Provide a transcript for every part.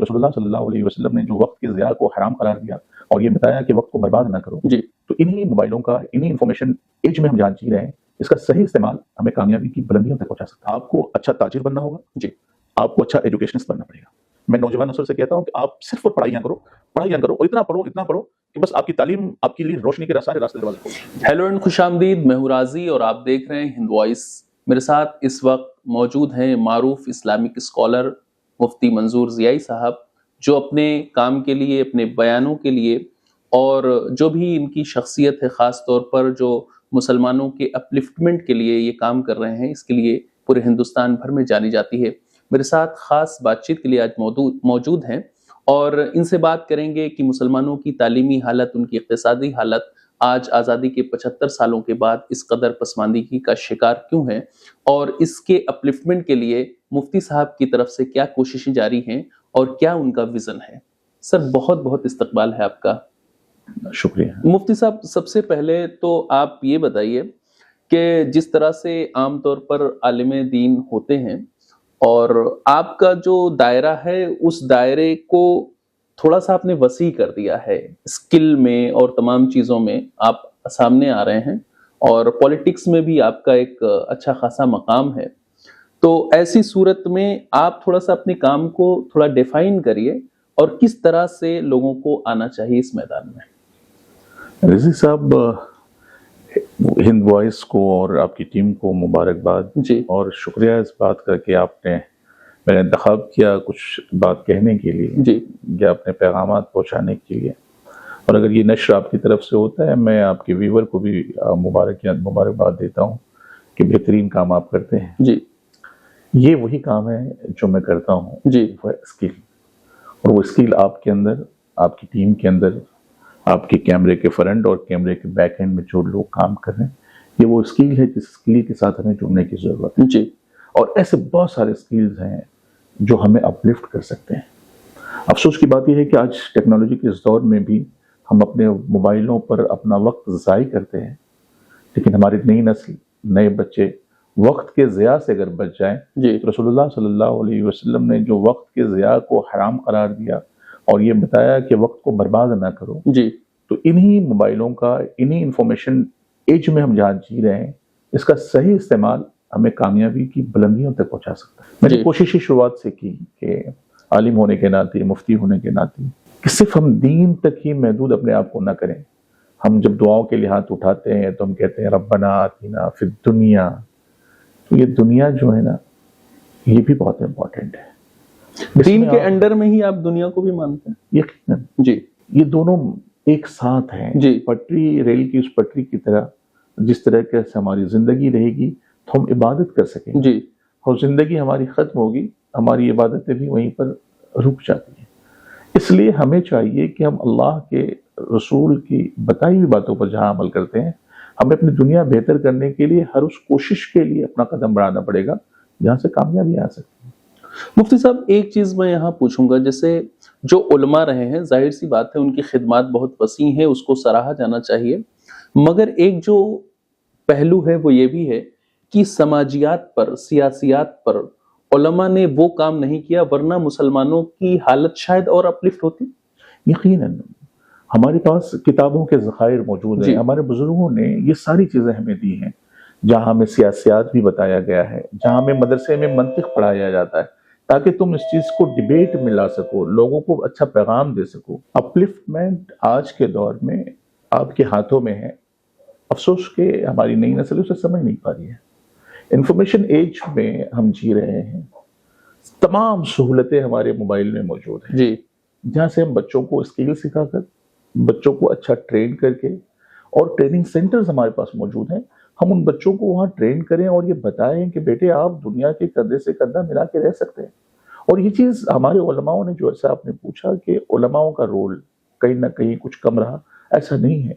رسول اللہ صلی اللہ علیہ وسلم نے جو وقت کے ضیاع کو حرام قرار دیا اور یہ بتایا کہ وقت کو برباد نہ کرو جی تو انہی موبائلوں کا انہی انفارمیشن ایج میں ہم جان جی رہے ہیں، اس کا صحیح استعمال ہمیں کامیابی کی بلندیوں تک پہنچا سکتا ہے۔ آپ کو اچھا تاجر بننا ہوگا، جی آپ کو اچھا ایجوکیشنسٹ بننا پڑے گا۔ میں نوجوان نسل سے کہتا ہوں کہ آپ صرف پڑھائیاں کرو اور اتنا پڑھو کہ بس آپ کی تعلیم آپ کے لیے روشنی کے سارے راستے دروازے کھول۔ ہیلو اینڈ خوش آمدید، میں ہوں راضی اور آپ دیکھ رہے ہیں ہند وائس۔ میرے ساتھ اس وقت موجود ہیں معروف اسلامک اسکالر مفتی منظور ضیائی صاحب، جو اپنے کام کے لیے، اپنے بیانوں کے لیے اور جو بھی ان کی شخصیت ہے، خاص طور پر جو مسلمانوں کے اپلفٹمنٹ کے لیے یہ کام کر رہے ہیں، اس کے لیے پورے ہندوستان بھر میں جانی جاتی ہے۔ میرے ساتھ خاص بات چیت کے لیے آج موجود ہیں اور ان سے بات کریں گے کہ مسلمانوں کی تعلیمی حالت، ان کی اقتصادی حالت آج آزادی کے 75 سالوں کے بعد اس قدر پسماندگی کا شکار کیوں ہے، اور اس کے اپلفٹمنٹ کے لیے مفتی صاحب کی طرف سے کیا کوششیں جاری ہیں اور کیا ان کا ویژن ہے۔ سر بہت بہت استقبال ہے آپ کا۔ شکریہ مفتی صاحب، سب سے پہلے تو آپ یہ بتائیے کہ جس طرح سے عام طور پر عالم دین ہوتے ہیں اور آپ کا جو دائرہ ہے اس دائرے کو تھوڑا سا آپ نے وسیع کر دیا ہے، اسکل میں اور تمام چیزوں میں آپ سامنے آ رہے ہیں، اور پولیٹکس میں بھی آپ کا ایک اچھا خاصا مقام ہے۔ تو ایسی صورت میں آپ تھوڑا سا اپنے کام کو تھوڑا ڈیفائن کریے اور کس طرح سے لوگوں کو آنا چاہیے اس میدان میں۔ رضی صاحب، ہند وائس کو اور آپ کی ٹیم کو مبارکباد جی اور شکریہ اس بات کا کہ آپ نے میرا انتخاب کیا کچھ بات کہنے کے لیے جی یا اپنے پیغامات پہنچانے کے لیے، اور اگر یہ نشر آپ کی طرف سے ہوتا ہے، میں آپ کے ویور کو بھی مبارکباد دیتا ہوں کہ بہترین کام آپ کرتے ہیں۔ جی یہ وہی کام ہے جو میں کرتا ہوں، جی وہ اسکل، اور وہ اسکل آپ کے اندر، آپ کی ٹیم کے اندر، آپ کے کیمرے کے فرنٹ اور کیمرے کے بیک اینڈ میں جو لوگ کام کر رہے ہیں، یہ وہ اسکل ہے جس اسکل کے ساتھ ہمیں جڑنے کی ضرورت ہے۔ جی اور ایسے بہت سارے اسکلز ہیں جو ہمیں اپلفٹ کر سکتے ہیں۔ افسوس کی بات یہ ہے کہ آج ٹیکنالوجی کے اس دور میں بھی ہم اپنے موبائلوں پر اپنا وقت ضائع کرتے ہیں، لیکن ہماری نئی نسل، نئے بچے وقت کے ضیاع سے اگر بچ جائیں جی تو رسول اللہ صلی اللہ علیہ وسلم نے جو وقت کے ضیاع کو حرام قرار دیا اور یہ بتایا کہ وقت کو برباد نہ کرو، جی تو انہی موبائلوں کا، انہی انفارمیشن ایج میں ہم جان جی رہے ہیں، اس کا صحیح استعمال ہمیں کامیابی کی بلندیوں تک پہنچا سکتا ہے۔ میں نے جی کوشش ہی شروعات سے کی کہ عالم ہونے کے ناطے، مفتی ہونے کے ناطے، کہ صرف ہم دین تک ہی محدود اپنے آپ کو نہ کریں۔ ہم جب دعاؤں کے لیے ہاتھ اٹھاتے ہیں تو ہم کہتے ہیں ربنا آتینا فی الدنیا، تو یہ دنیا جو ہے نا، یہ بھی بہت امپورٹنٹ ہے۔ دین کے انڈر میں ہی آپ دنیا کو بھی مانتے ہیں؟ یقیناً جی یہ دونوں ایک ساتھ ہیں۔ جی پٹری، ریل کی اس پٹری کی طرح، جس طرح سے ہماری زندگی رہے گی تو ہم عبادت کر سکیں گے، جی اور زندگی ہماری ختم ہوگی، ہماری عبادتیں بھی وہیں پر رک جاتی ہیں۔ اس لیے ہمیں چاہیے کہ ہم اللہ کے رسول کی بتائی ہوئی باتوں پر جہاں عمل کرتے ہیں، ہمیں اپنی دنیا بہتر کرنے کے لیے ہر اس کوشش کے لیے اپنا قدم بڑھانا پڑے گا جہاں سے کامیابی آ سکتی ہے۔ مفتی صاحب، ایک چیز میں یہاں پوچھوں گا، جیسے جو علماء رہے ہیں، ظاہر سی بات ہے ان کی خدمات بہت وسیع ہیں، اس کو سراہا جانا چاہیے، مگر ایک جو پہلو ہے وہ یہ بھی ہے کہ سماجیات پر، سیاسیات پر علماء نے وہ کام نہیں کیا، ورنہ مسلمانوں کی حالت شاید اور اپلفٹ ہوتی۔ یقیناً ہمارے پاس کتابوں کے ذخائر موجود ہیں، جی ہمارے بزرگوں نے یہ ساری چیزیں ہمیں دی ہیں، جہاں ہمیں سیاسیات بھی بتایا گیا ہے، جہاں ہمیں مدرسے میں منطق پڑھایا جاتا ہے، تاکہ تم اس چیز کو ڈیبیٹ میں لا سکو، لوگوں کو اچھا پیغام دے سکو۔ اپلفٹمنٹ آج کے دور میں آپ کے ہاتھوں میں ہے، افسوس کہ ہماری نئی نسل اسے سمجھ نہیں پا رہی ہے۔ انفارمیشن ایج میں ہم جی رہے ہیں، تمام سہولتیں ہمارے موبائل میں موجود ہیں، جی جہاں سے ہم بچوں کو اسکل سکھا کر، بچوں کو اچھا ٹرین کر کے، اور ٹریننگ سینٹرز ہمارے پاس موجود ہیں، ہم ان بچوں کو وہاں ٹرین کریں اور یہ بتائیں کہ بیٹے آپ دنیا کے کندھے سے کندھا ملا کے رہ سکتے ہیں۔ اور یہ چیز ہمارے علماؤں نے، جو ایسا آپ نے پوچھا کہ علماؤں کا رول کہیں نہ کہیں کچھ کم رہا، ایسا نہیں ہے۔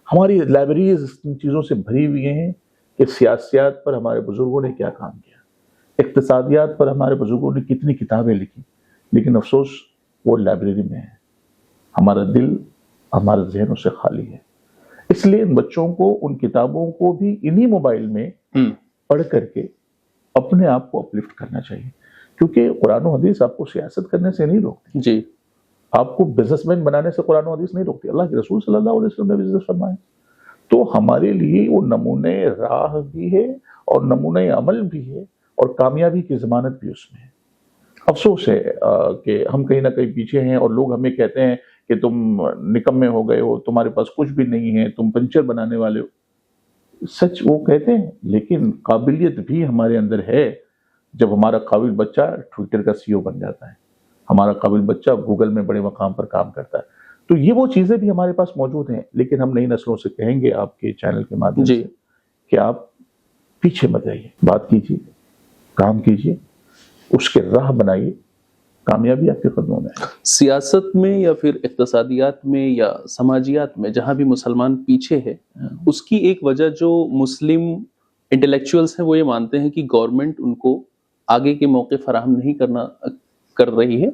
ہماری لائبریریز ان چیزوں سے بھری ہوئی ہیں کہ سیاسیات پر ہمارے بزرگوں نے کیا کام کیا، اقتصادیات پر ہمارے بزرگوں نے کتنی کتابیں لکھی، لیکن افسوس وہ لائبریری میں ہے، ہمارا دل ہمارے ذہنوں سے خالی ہے۔ اس لیے ان بچوں کو، ان کتابوں کو بھی انہی موبائل میں پڑھ کر کے اپنے آپ کو اپلفٹ کرنا چاہیے، کیونکہ قرآن و حدیث آپ کو سیاست کرنے سے نہیں روکتی، جی آپ کو بزنس مین بنانے سے قرآن و حدیث نہیں روکتی، اللہ کے رسول صلی اللہ علیہ وسلم نے بھی فرمایا. تو ہمارے لیے وہ نمونۂ راہ بھی ہے اور نمونۂ عمل بھی ہے اور کامیابی کی ضمانت بھی اس میں ہے. افسوس ہے کہ ہم کہیں نہ کہیں پیچھے ہیں اور لوگ ہمیں کہتے ہیں کہ تم نکمے ہو گئے ہو، تمہارے پاس کچھ بھی نہیں ہے، تم پنچر بنانے والے ہو. سچ وہ کہتے ہیں، لیکن قابلیت بھی ہمارے اندر ہے. جب ہمارا قابل بچہ ٹویٹر کا سی او بن جاتا ہے، ہمارا قابل بچہ گوگل میں بڑے مقام پر کام کرتا ہے، تو یہ وہ چیزیں بھی ہمارے پاس موجود ہیں. لیکن ہم نئی نسلوں سے کہیں گے آپ کے چینل کے مادھیم جی سے کہ آپ پیچھے مت رہیے، بات کیجیے، کام کیجیے، اس کے راہ بنائیے، کامیابی آپ کے قدموں میں ہے. سیاست میں یا پھر اقتصادیات میں یا سماجیات میں جہاں بھی مسلمان پیچھے ہے، اس کی ایک وجہ جو مسلم انٹلیکچوئلس ہیں وہ یہ مانتے ہیں کہ گورنمنٹ ان کو آگے کے موقع فراہم نہیں کر رہی ہے،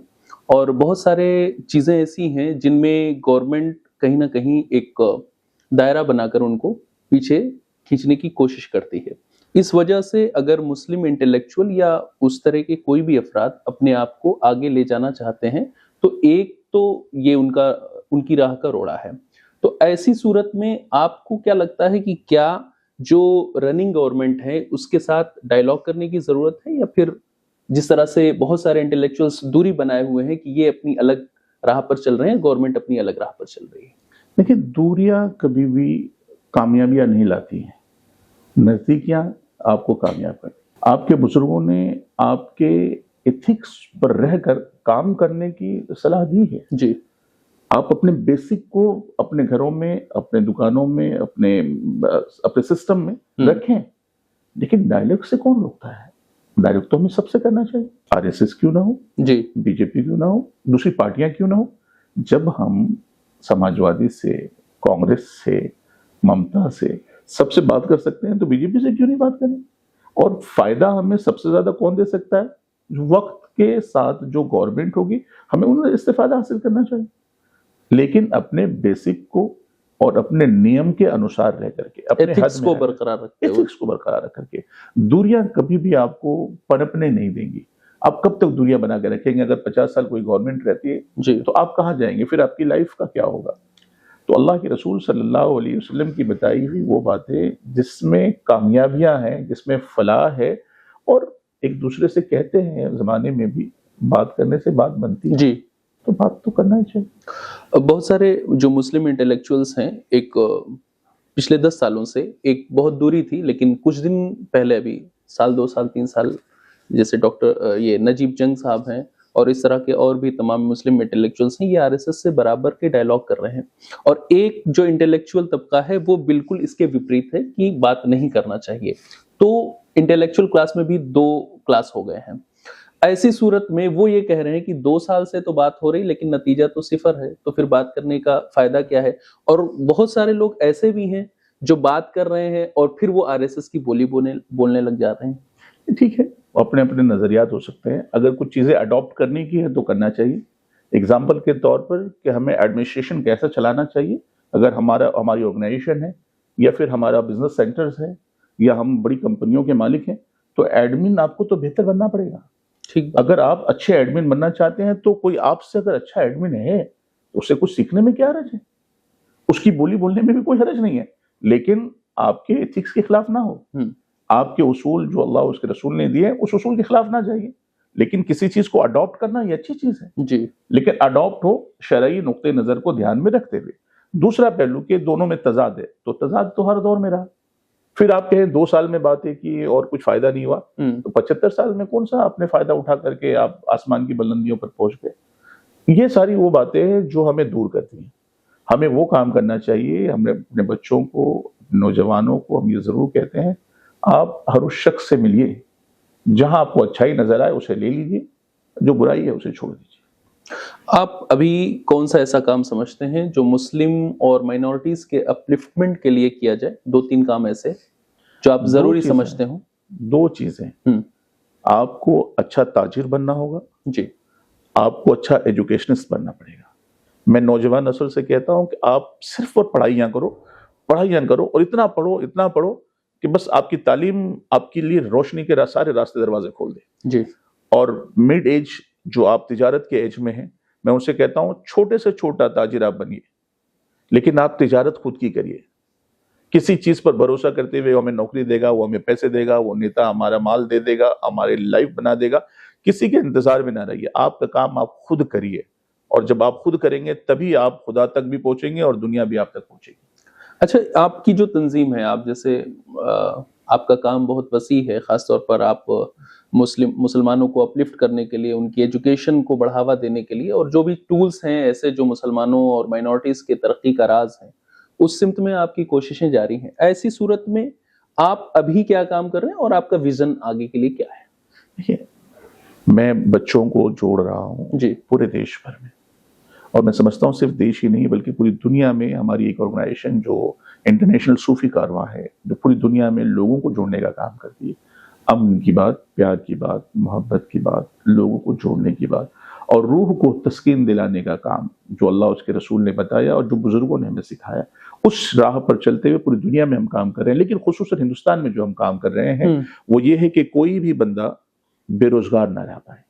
اور بہت سارے چیزیں ایسی ہیں جن میں گورنمنٹ کہیں نہ کہیں ایک دائرہ بنا کر ان کو پیچھے کھینچنے کی کوشش کرتی ہے. اس وجہ سے اگر مسلم انٹلیکچوئل یا اس طرح کے کوئی بھی افراد اپنے آپ کو آگے لے جانا چاہتے ہیں تو ایک تو یہ ان کی راہ کا روڑا ہے. تو ایسی صورت میں آپ کو کیا لگتا ہے کہ کیا جو رننگ گورنمنٹ ہے اس کے ساتھ ڈائیلاگ کرنے کی ضرورت ہے، یا پھر جس طرح سے بہت سارے انٹلیکچوئلس دوری بنائے ہوئے ہیں کہ یہ اپنی الگ راہ پر چل رہے ہیں، گورنمنٹ اپنی الگ راہ پر چل رہی ہے؟ دیکھیں، دوریاں کبھی بھی کامیابیاں نہیں لاتی ہیں، نزدیکیاں آپ کو کامیاب کریں. آپ کے بزرگوں نے آپ کے ایتھکس پر رہ کر کام کرنے کی صلاح دی ہے. جی آپ اپنے بیسک کو اپنے گھروں میں، اپنے دکانوں میں، اپنے سسٹم میں رکھیں. لیکن ڈائلیگ سے کون روکتا ہے؟ ڈائلیگ تو ہمیں سب سے کرنا چاہیے. آر ایس ایس کیوں نہ ہو، جی بی جے پی کیوں نہ ہو، دوسری پارٹیاں کیوں نہ ہو. جب ہم سماجوادی سے، کانگریس سے، ممتا سے سب سے بات کر سکتے ہیں تو بی جے پی سے کیوں نہیں بات کریں؟ اور فائدہ ہمیں سب سے زیادہ کون دے سکتا ہے؟ وقت کے ساتھ جو گورنمنٹ ہوگی ہمیں ان میں استفادہ حاصل کرنا چاہیے، لیکن اپنے بیسک کو اور اپنے نیم کے انوسار رہ کر کے، اپنے ایتھکس کو برقرار رکھتے ہوئے. ایتھکس کو برقرار رکھ کر کے. دوریاں کبھی بھی آپ کو پنپنے نہیں دیں گی. آپ کب تک دوریاں بنا کے رکھیں گے؟ اگر 50 سال کوئی گورنمنٹ رہتی ہے جی تو آپ کہاں جائیں گے؟ پھر آپ کی لائف کا کیا ہوگا؟ تو اللہ کے رسول صلی اللہ علیہ وسلم کی بتائی ہوئی وہ باتیں جس میں کامیابیاں ہیں، جس میں فلاح ہے، اور ایک دوسرے سے کہتے ہیں زمانے میں بھی بات کرنے سے بات بنتی ہے، جی تو بات تو کرنا ہی چاہیے. بہت سارے جو مسلم انٹلیکچوئلس ہیں، ایک پچھلے 10 سالوں سے ایک بہت دوری تھی، لیکن کچھ دن پہلے، ابھی سال 2 سال 3 سال، جیسے ڈاکٹر یہ نجیب جنگ صاحب ہیں اور اس طرح کے اور بھی تمام مسلم انٹلیکچوئلس ہیں، یہ آر ایس ایس سے برابر کے ڈائیلاگ کر رہے ہیں. اور ایک جو انٹلیکچوئل طبقہ ہے وہ بالکل اس کے وپریت ہے کہ بات نہیں کرنا چاہیے. تو انٹلیکچوئل کلاس میں بھی 2 کلاس ہو گئے ہیں. ایسی صورت میں وہ یہ کہہ رہے ہیں کہ 2 سال سے تو بات ہو رہی لیکن نتیجہ تو 0 ہے، تو پھر بات کرنے کا فائدہ کیا ہے؟ اور بہت سارے لوگ ایسے بھی ہیں جو بات کر رہے ہیں اور پھر وہ آر ایس ایس کی بولی بولنے لگ جاتے ہیں. ٹھیک ہے، اپنے اپنے نظریات ہو سکتے ہیں. اگر کچھ چیزیں اڈاپٹ کرنے کی ہے تو کرنا چاہیے. اگزامپل کے طور پر کہ ہمیں ایڈمنسٹریشن کیسا چلانا چاہیے. اگر ہماری آرگنائزیشن ہے یا پھر ہمارا بزنس سینٹرز ہے یا ہم بڑی کمپنیوں کے مالک ہیں تو ایڈمن آپ کو تو بہتر بننا پڑے گا. ٹھیک، اگر آپ اچھے ایڈمن بننا چاہتے ہیں تو کوئی آپ سے اگر اچھا ایڈمن ہے تو اسے کچھ سیکھنے میں کیا حرج ہے؟ اس کی بولی بولنے میں بھی کوئی حرج نہیں ہے، لیکن آپ کے ایتھکس کے خلاف نہ ہو. آپ کے اصول جو اللہ اور اس کے رسول نے دیے اس اصول کے خلاف نہ جائیے. لیکن کسی چیز کو اڈاپٹ کرنا یہ اچھی چیز ہے جی لیکن اڈاپٹ ہو شرعی نقطۂ نظر کو دھیان میں رکھتے ہوئے. دوسرا پہلو کہ دونوں میں تضاد ہے، تو تضاد تو ہر دور میں رہا. پھر آپ کہیں 2 سال میں باتیں کی اور کچھ فائدہ نہیں ہوا، تو 75 سال میں کون سا آپ نے فائدہ اٹھا کر کے آپ آسمان کی بلندیوں پر پہنچ گئے؟ یہ ساری وہ باتیں ہیں جو ہمیں دور کرتی ہیں. ہمیں وہ کام کرنا چاہیے. ہم نے اپنے بچوں کو، نوجوانوں کو ہم یہ ضرور کہتے ہیں، آپ ہر اس شخص سے ملیے، جہاں آپ کو اچھائی نظر آئے اسے لے لیجیے، جو برائی ہے اسے چھوڑ دیجیے. آپ ابھی کون سا ایسا کام سمجھتے ہیں جو مسلم اور مائنورٹیز کے اپلفٹمنٹ کے لیے کیا جائے؟ 2-3 کام ایسے جو آپ ضروری سمجھتے ہوں. 2 چیزیں. آپ کو اچھا تاجر بننا ہوگا، جی آپ کو اچھا ایجوکیشنسٹ بننا پڑے گا. میں نوجوان نسل سے کہتا ہوں کہ آپ صرف اور پڑھائیاں کرو اور اتنا پڑھو کہ بس آپ کی تعلیم آپ کے لیے روشنی کے سارے راستے دروازے کھول دے. جی اور مڈ ایج جو آپ تجارت کے ایج میں ہیں، میں ان سے کہتا ہوں چھوٹے سے چھوٹا تاجر آپ بنیے، لیکن آپ تجارت خود کی کریے. کسی چیز پر بھروسہ کرتے ہوئے وہ ہمیں نوکری دے گا، وہ ہمیں پیسے دے گا، وہ نیتا ہمارا مال دے دے گا، ہماری لائف بنا دے گا، کسی کے انتظار میں نہ رہیے. آپ کا کام آپ خود کریے، اور جب آپ خود کریں گے تبھی آپ خدا تک بھی پہنچیں گے اور دنیا بھی آپ تک پہنچے گی. اچھا، آپ کی جو تنظیم ہے، آپ جیسے آپ کا کام بہت وسیع ہے، خاص طور پر آپ مسلمانوں کو اپلفٹ کرنے کے لیے، ان کی ایجوکیشن کو بڑھاوا دینے کے لیے، اور جو بھی ٹولز ہیں ایسے جو مسلمانوں اور مائنورٹیز کے ترقی کا راز ہیں، اس سمت میں آپ کی کوششیں جاری ہیں. ایسی صورت میں آپ ابھی کیا کام کر رہے ہیں اور آپ کا ویژن آگے کے لیے کیا ہے؟ دیکھیے، میں بچوں کو جوڑ رہا ہوں جی. پورے دیش بھر میں، اور میں سمجھتا ہوں صرف دیش ہی نہیں بلکہ پوری دنیا میں ہماری ایک آرگنائزیشن جو انٹرنیشنل صوفی کارواں ہے، جو پوری دنیا میں لوگوں کو جوڑنے کا کام کرتی ہے. امن کی بات، پیار کی بات، محبت کی بات، لوگوں کو جوڑنے کی بات، اور روح کو تسکین دلانے کا کام جو اللہ اس کے رسول نے بتایا اور جو بزرگوں نے ہمیں سکھایا، اس راہ پر چلتے ہوئے پوری دنیا میں ہم کام کر رہے ہیں. لیکن خصوصاً ہندوستان میں جو ہم کام کر رہے ہیں وہ یہ ہے کہ کوئی بھی بندہ بے روزگار نہ رہ پائے،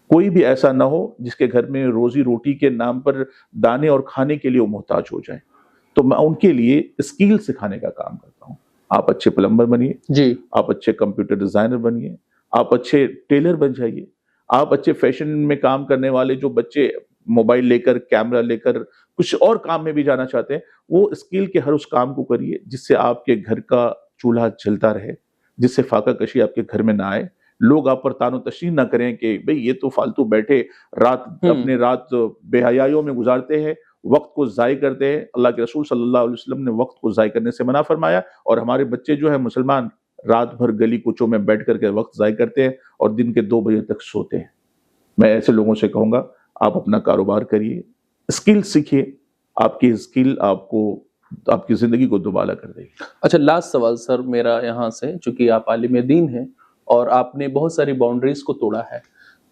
کوئی بھی ایسا نہ ہو جس کے گھر میں روزی روٹی کے نام پر دانے اور کھانے کے لیے وہ محتاج ہو جائیں. تو میں ان کے لیے اسکل سکھانے کا کام کرتا ہوں. آپ اچھے پلمبر بنیے، جی. آپ اچھے کمپیوٹر ڈیزائنر بنیے، آپ اچھے ٹیلر بن جائیے، آپ اچھے فیشن میں کام کرنے والے جو بچے موبائل لے کر، کیمرہ لے کر کچھ اور کام میں بھی جانا چاہتے ہیں، وہ اسکل کے ہر اس کام کو کریے جس سے آپ کے گھر کا چولہا جلتا رہے، جس سے فاقہ کشی آپ کے گھر میں نہ آئے، لوگ آپ پر تان و تشنیع نہ کریں کہ بھئی یہ تو فالتو بیٹھے اپنے رات بے حیائیوں میں گزارتے ہیں، وقت کو ضائع کرتے ہیں. اللہ کے رسول صلی اللہ علیہ وسلم نے وقت کو ضائع کرنے سے منع فرمایا، اور ہمارے بچے جو ہیں مسلمان رات بھر گلی کوچوں میں بیٹھ کر کے وقت ضائع کرتے ہیں اور دن کے 2 بجے تک سوتے ہیں. میں ایسے لوگوں سے کہوں گا آپ اپنا کاروبار کریے، اسکل سیکھیے، آپ کی اسکل آپ کو آپ کی زندگی کو دوبالا کر دے گی. اچھا، لاسٹ سوال سر میرا یہاں سے، چونکہ آپ عالم دین ہیں اور آپ نے بہت ساری باؤنڈریز کو توڑا ہے،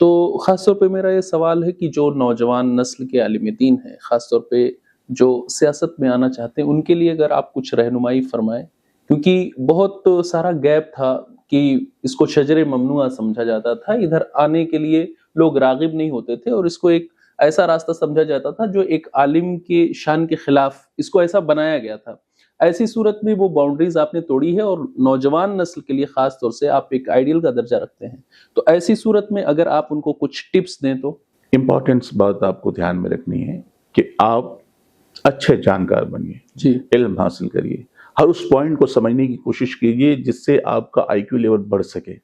تو خاص طور پہ میرا یہ سوال ہے کہ جو نوجوان نسل کے عالم دین ہیں، خاص طور پہ جو سیاست میں آنا چاہتے ہیں، ان کے لیے اگر آپ کچھ رہنمائی فرمائیں، کیونکہ بہت سارا گیپ تھا کہ اس کو شجر ممنوعہ سمجھا جاتا تھا، ادھر آنے کے لیے لوگ راغب نہیں ہوتے تھے، اور اس کو ایک ایسا راستہ سمجھا جاتا تھا جو ایک عالم کے شان کے خلاف اس کو ایسا بنایا گیا تھا. ایسی صورت میں وہ باؤنڈریز آپ نے توڑی ہے، اور نوجوان نسل کے لیے خاص طور سے آپ ایک آئیڈیل کا درجہ رکھتے ہیں، تو ایسی صورت میں اگر آپ ان کو کچھ ٹپس دیں تو. امپورٹنس بات آپ کو دھیان میں رکھنی ہے کہ آپ اچھے جانکار بنیے، جی. علم حاصل کریے، ہر اس پوائنٹ کو سمجھنے کی کوشش کیجیے جس سے آپ کا آئی کیو لیول بڑھ سکے.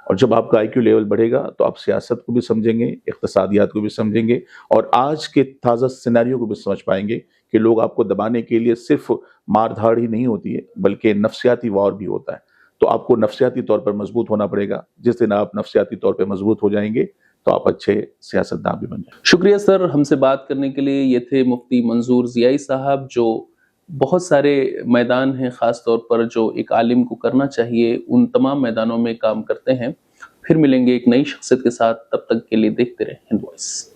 اور جب آپ کا آئی کیو لیول بڑھے گا تو آپ سیاست کو بھی سمجھیں گے، اقتصادیات کو بھی سمجھیں گے، اور آج کے تازہ سیناریو کو بھی سمجھ پائیں گے کہ لوگ آپ کو دبانے کے لیے صرف مار دھاڑ ہی نہیں ہوتی ہے بلکہ نفسیاتی وار بھی ہوتا ہے. تو آپ کو نفسیاتی طور پر مضبوط ہونا پڑے گا. جس دن آپ نفسیاتی طور پہ مضبوط ہو جائیں گے تو آپ اچھے سیاستدان بھی بن جائیں گے. شکریہ سر، ہم سے بات کرنے کے لیے. یہ تھے مفتی منظور ضیائی صاحب، جو بہت سارے میدان ہیں خاص طور پر جو ایک عالم کو کرنا چاہیے، ان تمام میدانوں میں کام کرتے ہیں. پھر ملیں گے ایک نئی شخصیت کے ساتھ، تب تک کے لیے دیکھتے رہیں ہند وائس.